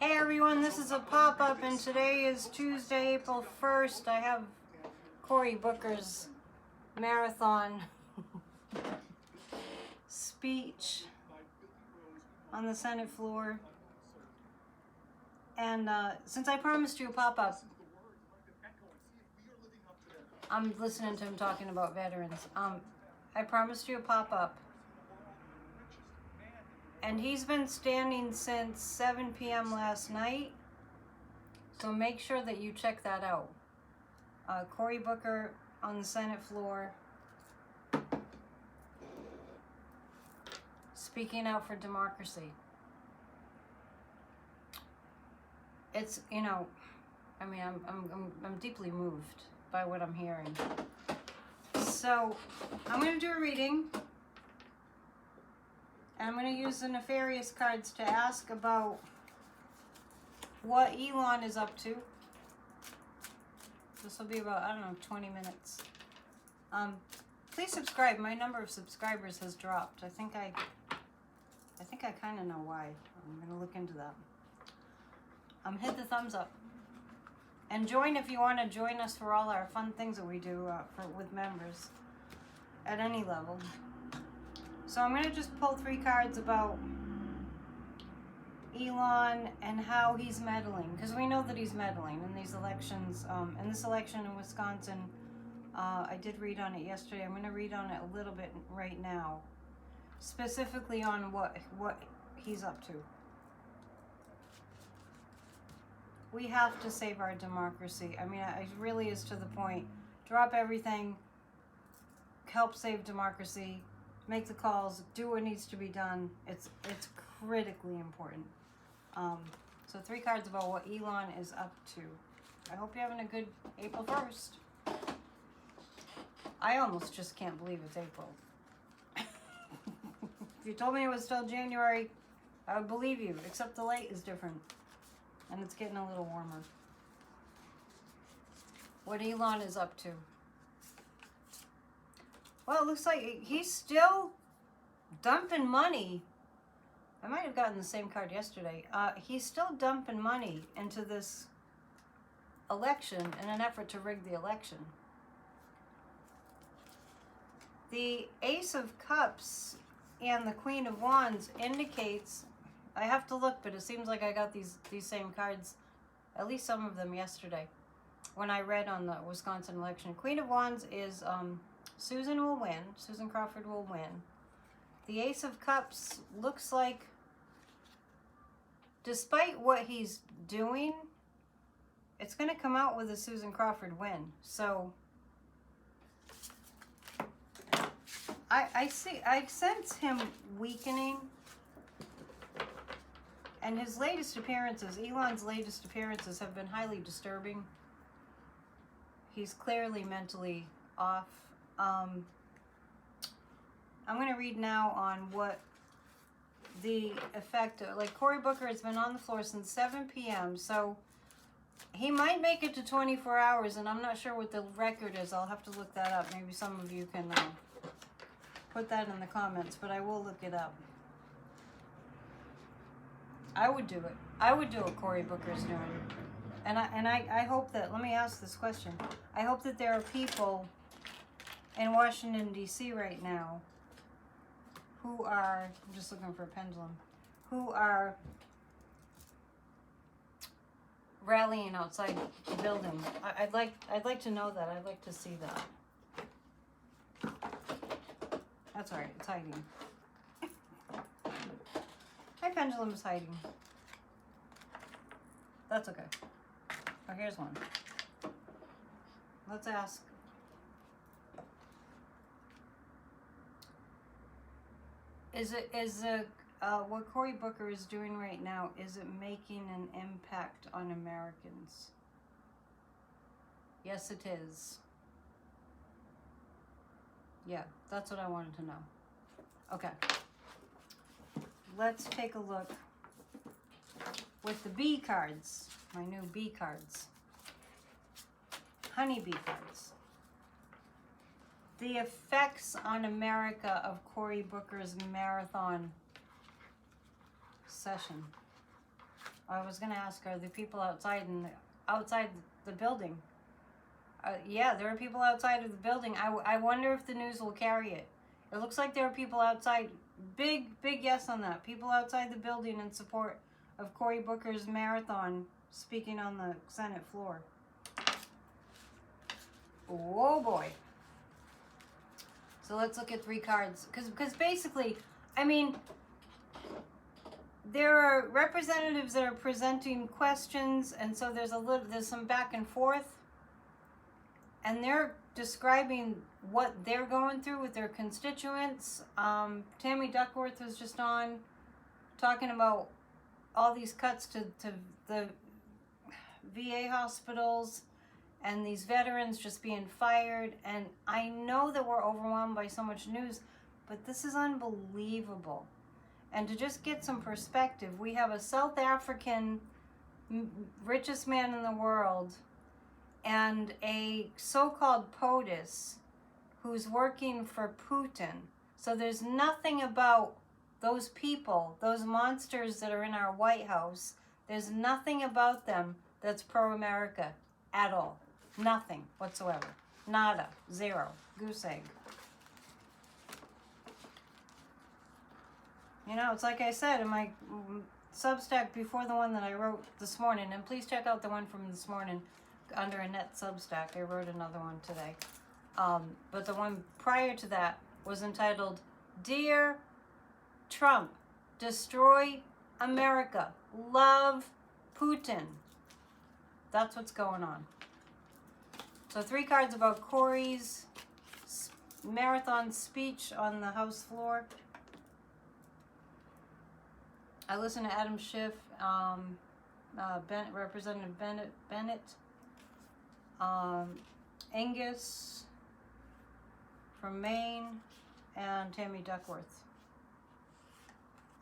Hey everyone, this is a pop-up and today is Tuesday, April 1st. I have Cory Booker's marathon speech on the Senate floor. And since I promised you a pop-up, I'm listening to him talking about veterans. I promised you a pop-up. And he's been standing since 7 p.m. last night. So make sure that you check that out. Cory Booker on the Senate floor. Speaking out for democracy. It's, you know, I mean, I'm deeply moved by what I'm hearing. So I'm going to do a reading. And I'm going to use the nefarious cards to ask about what Elon is up to. This will be about, I don't know, 20 minutes. Please subscribe. My number of subscribers has dropped. I think I kind of know why. I'm going to look into that. Hit the thumbs up. And join if you want to join us for all our fun things that we do with members at any level. So I'm going to just pull 3 cards about Elon and how he's meddling. Because we know that he's meddling in these elections. In this election in Wisconsin, I did read on it yesterday. I'm going to read on it a little bit right now. Specifically on what he's up to. We have to save our democracy. I mean, it really is to the point. Drop everything. Help save democracy. Make the calls, do what needs to be done. It's critically important. So 3 cards about what Elon is up to. I hope you're having a good April 1st. I almost just can't believe it's April. If you told me it was still January, I would believe you, except the light is different. And it's getting a little warmer. What Elon is up to. Well, it looks like he's still dumping money. I might have gotten the same card yesterday. He's still dumping money into this election in an effort to rig the election. The Ace of Cups and the Queen of Wands indicates, I have to look, but it seems like I got these same cards, at least some of them yesterday, when I read on the Wisconsin election. Queen of Wands is... Susan will win. Susan Crawford will win. The Ace of Cups looks like, despite what he's doing, it's going to come out with a Susan Crawford win. So, I sense him weakening. And his latest appearances, Elon's latest appearances, have been highly disturbing. He's clearly mentally off. I'm going to read now on what the effect of, like, Cory Booker has been on the floor since 7 p.m. So he might make it to 24 hours, and I'm not sure what the record is. I'll have to look that up. Maybe some of you can put that in the comments, but I will look it up. I would do it. I would do what Cory Booker's doing. And I hope that, let me ask this question. I hope that there are people in Washington, D.C. right now who are, I'm just looking for a pendulum, who are rallying outside the building. I'd like to know that. I'd like to see that. That's all right. It's hiding. My pendulum is hiding. That's okay. Oh, here's one. Let's ask. What Cory Booker is doing right now, is it making an impact on Americans? Yes, it is. Yeah, that's what I wanted to know. Okay. Let's take a look with the B cards, my new B cards. Honeybee cards. The effects on America of Cory Booker's marathon session. I was going to ask, are the people outside the building? Yeah, there are people outside of the building. I wonder if the news will carry it. It looks like there are people outside. Big yes on that. People outside the building in support of Cory Booker's marathon speaking on the Senate floor. Oh boy. So let's look at 3 cards. Because basically, I mean, there are representatives that are presenting questions, and so there's some back and forth. And they're describing what they're going through with their constituents. Tammy Duckworth was just on talking about all these cuts to the VA hospitals and these veterans just being fired. And I know that we're overwhelmed by so much news, but this is unbelievable. And to just get some perspective, we have a South African richest man in the world and a so-called POTUS who's working for Putin. So there's nothing about those people, those monsters that are in our White House, there's nothing about them that's pro-America at all. Nothing whatsoever. Nada. Zero. Goose egg. You know, it's like I said in my Substack before the one that I wrote this morning, and please check out the one from this morning under Annette Substack. I wrote another one today. But the one prior to that was entitled, Dear Trump, Destroy America, Love Putin. That's what's going on. So 3 cards about Cory's marathon speech on the House floor. I listened to Adam Schiff, Representative Bennett, Angus from Maine, and Tammy Duckworth.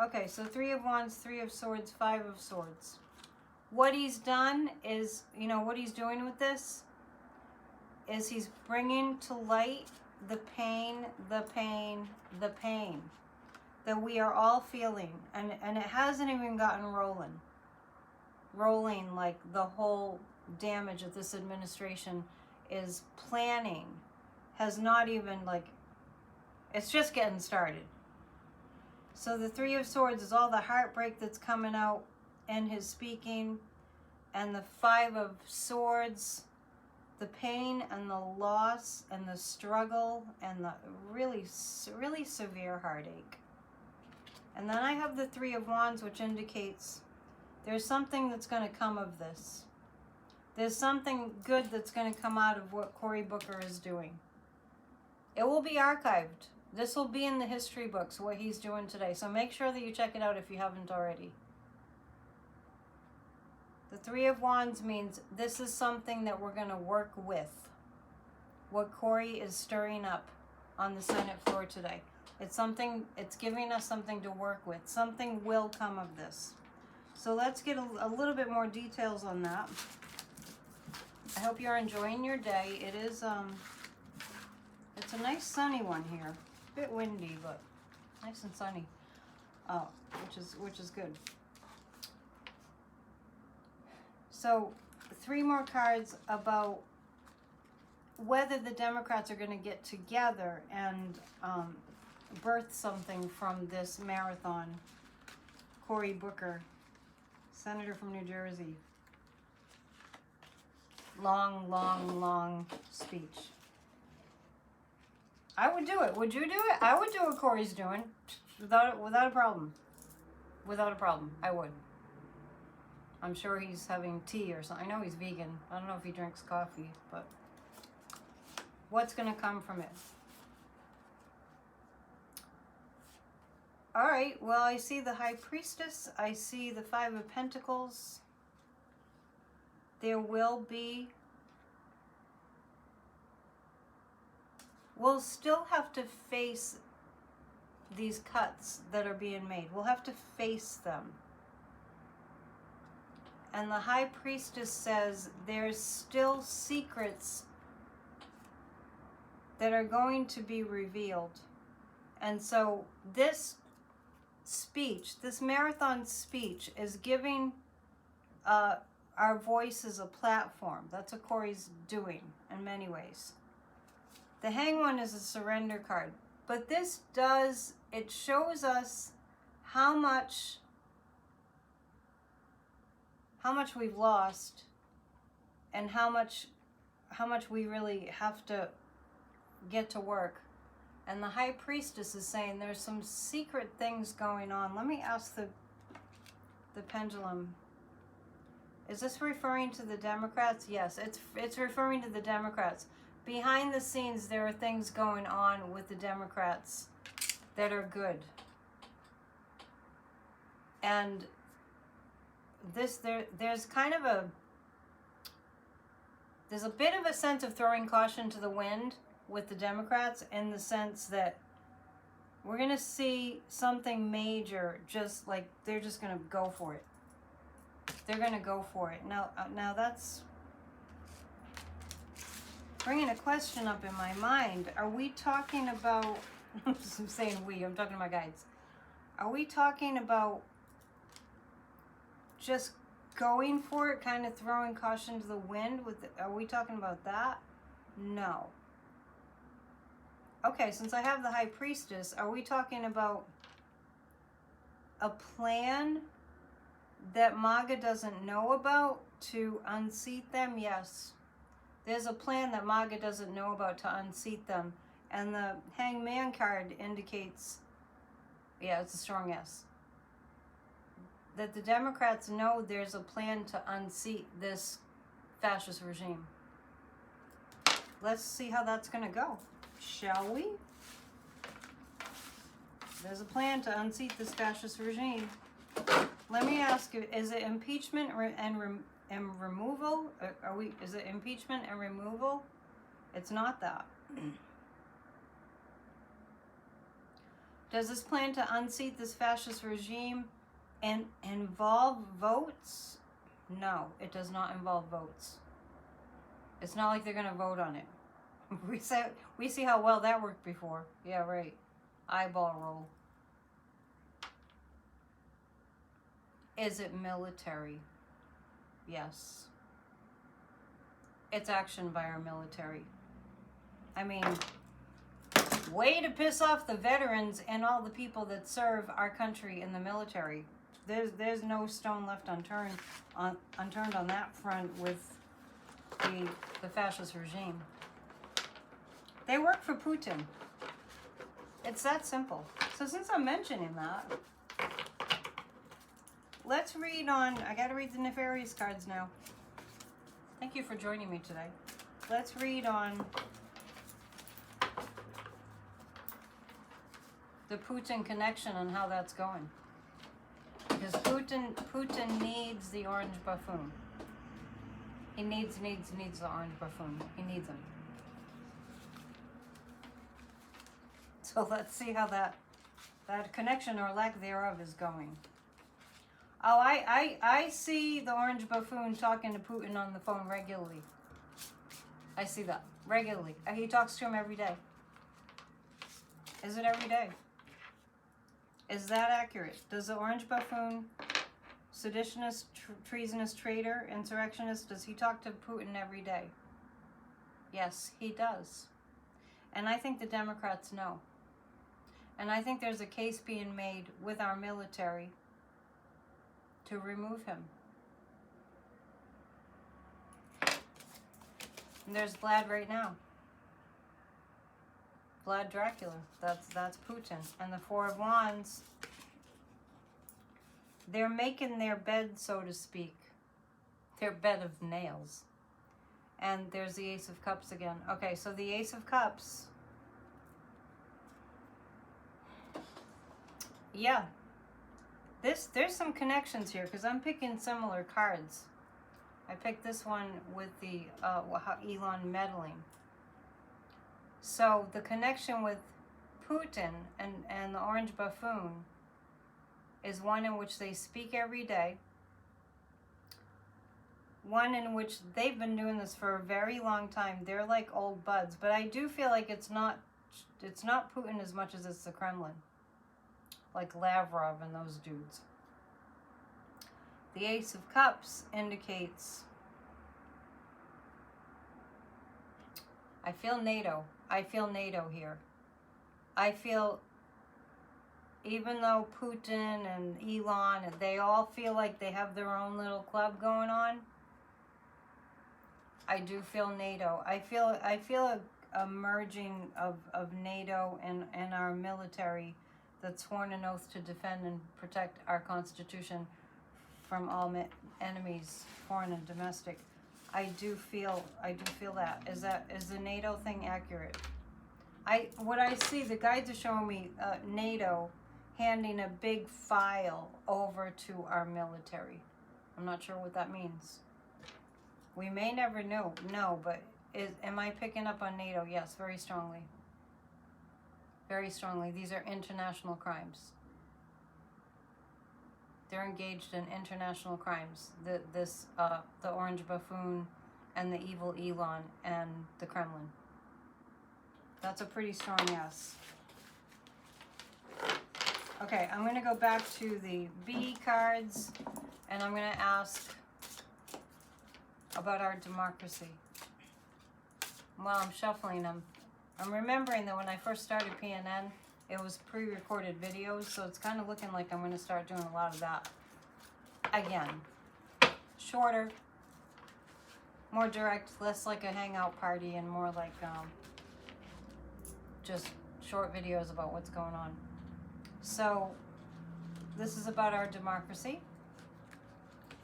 Okay, so 3 of Wands, 3 of Swords, 5 of Swords. What he's done is, you know, what he's doing with this is he's bringing to light the pain that we are all feeling. And it hasn't even gotten rolling like the whole damage that this administration is planning has not even, like, it's just getting started. So the 3 of Swords is all the heartbreak that's coming out in his speaking, and the 5 of Swords, the pain and the loss and the struggle and the really severe heartache. And then I have the 3 of Wands, which indicates there's something that's going to come of this. There's something good that's going to come out of what Cory Booker is doing. It will be archived. This will be in the history books, what he's doing today. So make sure that you check it out if you haven't already. The 3 of Wands means this is something that we're going to work with. What Cory is stirring up on the Senate floor today. It's something, it's giving us something to work with. Something will come of this. So let's get a little bit more details on that. I hope you're enjoying your day. It is, it's a nice sunny one here. A bit windy, but nice and sunny. Which is good. So 3 more cards about whether the Democrats are going to get together and birth something from this marathon. Cory Booker, Senator from New Jersey. Long speech. I would do it. Would you do it? I would do what Cory's doing without a problem. Without a problem, I would. I'm sure he's having tea or something. I know he's vegan. I don't know if he drinks coffee, but what's going to come from it? All right, well, I see the High Priestess. I see the 5 of Pentacles. There will be... We'll still have to face these cuts that are being made. We'll have to face them. And the High Priestess says there's still secrets that are going to be revealed. And so this speech, this marathon speech, is giving our voice is a platform. That's what Cory's doing in many ways. The Hang one is a surrender card. But this does, it shows us how much we've lost and how much we really have to get to work. And the High Priestess is saying there's some secret things going on. Let me ask the pendulum. Is this referring to the Democrats? Yes, it's referring to the Democrats. Behind the scenes, there are things going on with the Democrats that are good. And there's kind of there's a bit of a sense of throwing caution to the wind with the Democrats, in the sense that we're going to see something major, just like they're just going to go for it. They're going to go for it. Now that's bringing a question up in my mind. Are we talking about, I'm saying we, I'm talking to my guides. Are we talking about just going for it, kind of throwing caution to the wind? Are we talking about that? No. Okay, since I have the High Priestess, are we talking about a plan that MAGA doesn't know about to unseat them? Yes. There's a plan that MAGA doesn't know about to unseat them. And the Hangman card indicates, yeah, it's a strong yes, that the Democrats know there's a plan to unseat this fascist regime. Let's see how that's going to go. Shall we? There's a plan to unseat this fascist regime. Let me ask you, is it impeachment and removal? Is it impeachment and removal? It's not that. Does this plan to unseat this fascist regime involve votes? No, it does not involve votes. It's not like they're going to vote on it. We see how well that worked before. Yeah, right. Eyeball roll. Is it military? Yes. It's action by our military. I mean, way to piss off the veterans and all the people that serve our country in the military. There's no stone left unturned on that front with the fascist regime. They work for Putin. It's that simple. So since I'm mentioning that, let's read on, I gotta read the nefarious cards now. Thank you for joining me today. Let's read on the Putin connection and how that's going. Because Putin needs the orange buffoon. He needs the orange buffoon. He needs him. So let's see how that connection or lack thereof is going. Oh, I see the orange buffoon talking to Putin on the phone regularly. I see that regularly. He talks to him every day. Is it every day? Is that accurate? Does the orange buffoon, seditionist, treasonous, traitor, insurrectionist, does he talk to Putin every day? Yes, he does. And I think the Democrats know. And I think there's a case being made with our military to remove him. And there's Vlad right now. Vlad Dracula. That's Putin. And the Four of Wands, they're making their bed, so to speak. Their bed of nails. And there's the Ace of Cups again. Okay, so the Ace of Cups. Yeah. There's some connections here because I'm picking similar cards. I picked this one with the Elon meddling. So the connection with Putin and the orange buffoon is one in which they speak every day. One in which they've been doing this for a very long time. They're like old buds. But I do feel like it's not Putin as much as it's the Kremlin. Like Lavrov and those dudes. The Ace of Cups indicates, I feel NATO. I feel NATO here. I feel, even though Putin and Elon, they all feel like they have their own little club going on, I do feel NATO. I feel a merging of NATO and our military that's sworn an oath to defend and protect our Constitution from all enemies, foreign and domestic. I do feel that. Is the NATO thing accurate? What I see, the guides are showing me NATO handing a big file over to our military. I'm not sure what that means. We may never know, but am I picking up on NATO? Yes, very strongly. Very strongly. These are international crimes. They're engaged in international crimes. The Orange Buffoon and the evil Elon and the Kremlin. That's a pretty strong yes. Okay, I'm going to go back to the B cards, and I'm going to ask about our democracy. While I'm shuffling them, I'm remembering that when I first started PNN, it was pre-recorded videos, so it's kind of looking like I'm going to start doing a lot of that again. Shorter, more direct, less like a hangout party, and more like just short videos about what's going on. So this is about our democracy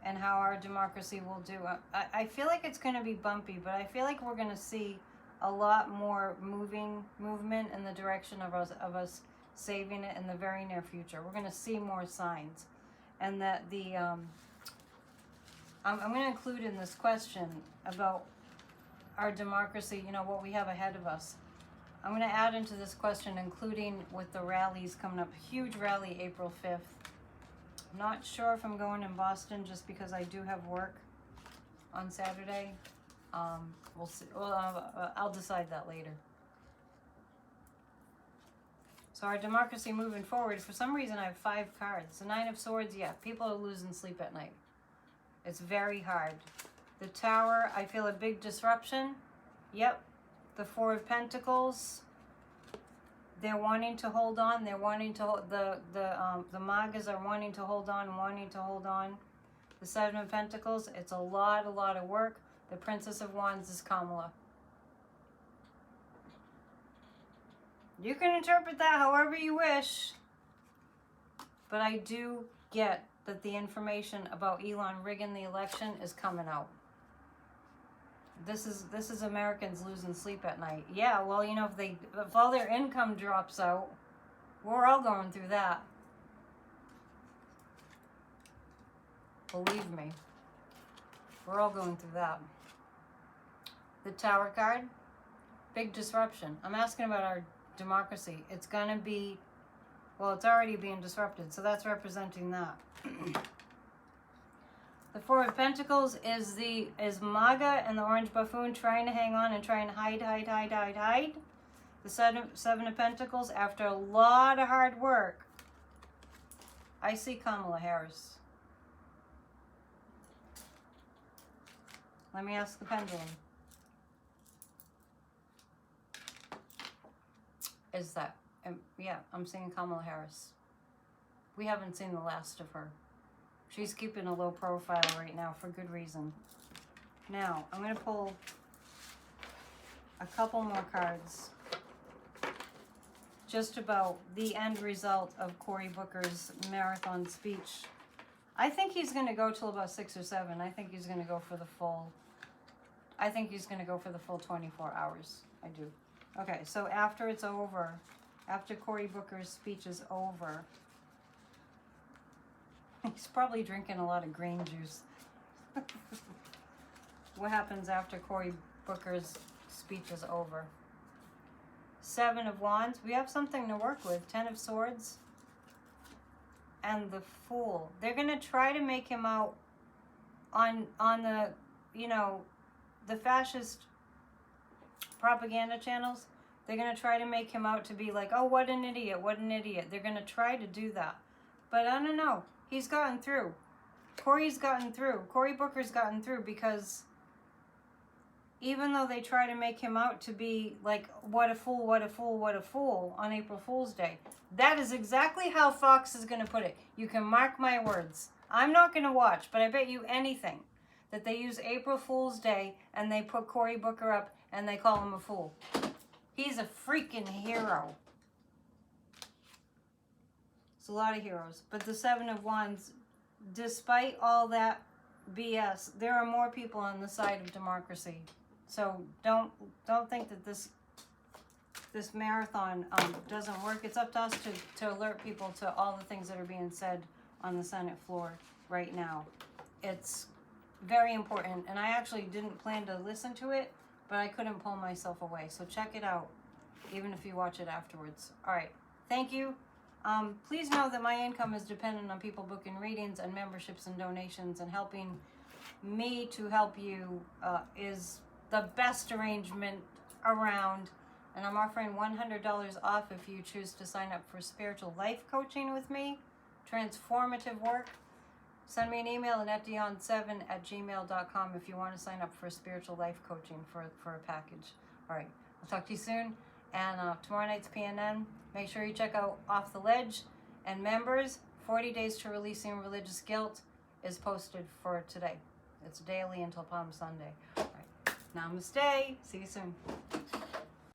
and how our democracy will do. I feel like it's going to be bumpy, but I feel like we're going to see a lot more movement in the direction of us saving it in the very near future. We're going to see more signs, and that I'm going to include in this question about our democracy, you know, what we have ahead of us. I'm going to add into this question, including with the rallies coming up, huge rally April 5th. I'm not sure if I'm going in Boston just because I do have work on Saturday. We'll see. Well, I'll decide that later. So our democracy moving forward, for some reason I have 5 cards. The 9 of Swords, yeah, people are losing sleep at night. It's very hard. The Tower, I feel a big disruption. Yep. The 4 of Pentacles, they're wanting to hold on. They're wanting to hold, the Magas are wanting to hold on, The 7 of Pentacles, it's a lot of work. The Princess of Wands is Kamala. You can interpret that however you wish, but I do get that the information about Elon rigging the election is coming out. This is Americans losing sleep at night. Yeah, well, you know, if all their income drops out, we're all going through that. Believe me, we're all going through that. The Tower card, big disruption. I'm asking about our democracy. It's gonna be, well, it's already being disrupted, so that's representing that. The 4 of Pentacles is MAGA and the Orange Buffoon trying to hang on and trying to hide. The 7 of Pentacles, after a lot of hard work, I see Kamala Harris. Let me ask the pendulum. Is that, yeah, I'm seeing Kamala Harris. We haven't seen the last of her. She's keeping a low profile right now for good reason. Now, I'm going to pull a couple more cards just about the end result of Cory Booker's marathon speech. I think he's going to go till about 6 or 7. I think he's going to go for the full, 24 hours. I do. Okay, so after it's over, after Cory Booker's speech is over, he's probably drinking a lot of green juice. What happens after Cory Booker's speech is over? 7 of Wands. We have something to work with. 10 of Swords. And the Fool. They're going to try to make him out on the, you know, the fascist propaganda channels. They're going to try to make him out to be like, oh, what an idiot, what an idiot. They're going to try to do that. But I don't know. He's gotten through. Cory's gotten through. Cory Booker's gotten through because even though they try to make him out to be like, what a fool, what a fool, what a fool on April Fool's Day, that is exactly how Fox is going to put it. You can mark my words. I'm not going to watch, but I bet you anything that they use April Fool's Day and they put Cory Booker up and they call him a fool. He's a freaking hero. It's a lot of heroes. But the Seven of Wands, despite all that BS, there are more people on the side of democracy. So don't think that this marathon doesn't work. It's up to us to alert people to all the things that are being said on the Senate floor right now. It's very important, and I actually didn't plan to listen to it, but I couldn't pull myself away. So check it out, even if you watch it afterwards. All right, thank you. Please know that my income is dependent on people booking readings and memberships and donations, and helping me to help you is the best arrangement around. And I'm offering $100 off if you choose to sign up for spiritual life coaching with me, transformative work. Send me an email at dion7@gmail.com if you want to sign up for spiritual life coaching for a package. All right, I'll talk to you soon. And tomorrow night's PNN. Make sure you check out Off the Ledge. And members, 40 Days to Releasing Religious Guilt is posted for today. It's daily until Palm Sunday. All right. Namaste. See you soon.